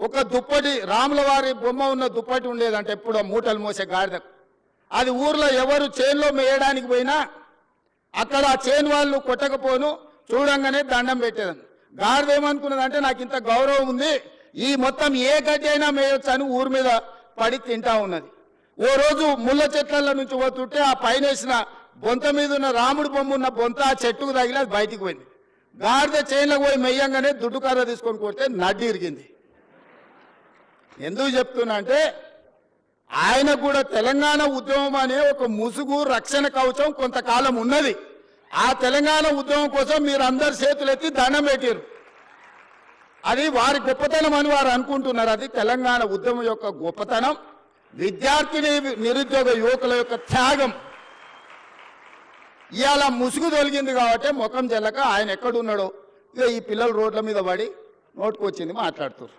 ఒక దుప్పటి రాముల వారి బొమ్మ ఉన్న దుప్పటి ఉండేదంటే ఎప్పుడో మూటలు మోసే గాడిద. అది ఊర్లో ఎవరు చేనులో మేయడానికి పోయినా అక్కడ ఆ చేను వాళ్ళు కొట్టకపోను చూడంగానే దండం పెట్టేదాన్ని. గాడిద ఏమనుకున్నదంటే నాకు ఇంత గౌరవం ఉంది, ఈ మొత్తం ఏ గడ్డి అయినా మేయొచ్చు అని ఊరి మీద పడి తింటా ఉన్నది. ఓ రోజు ముళ్ళ చెట్ల నుంచి పోతుంటే ఆ పైన వేసిన బొంత మీద ఉన్న రాముడి బొమ్మ ఉన్న బొంత ఆ చెట్టుకు తగిలి అది బయటికి పోయింది. గాడిద చేనులకు పోయి మెయ్యంగానే దుడ్డు కర్ర తీసుకొని కొడితే నడ్డి ఇరిగింది. ఎందుకు చెప్తున్నా అంటే ఆయన కూడా తెలంగాణ ఉద్యమం అనే ఒక ముసుగు రక్షణ కవచం కొంతకాలం ఉన్నది. ఆ తెలంగాణ ఉద్యమం కోసం మీరు అందరు చేతులెత్తి దండం పెట్టారు. అది వారి గొప్పతనం అని వారు అనుకుంటున్నారు. అది తెలంగాణ ఉద్యమం యొక్క గొప్పతనం, విద్యార్థిని నిరుద్యోగ యువకుల యొక్క త్యాగం. ఇవాళ ముసుగు తొలగింది కాబట్టి ముఖం చెల్లక ఆయన ఎక్కడున్నాడో ఇక ఈ పిల్లలు రోడ్ల మీద పడి నోటుకొచ్చింది మాట్లాడుతారు.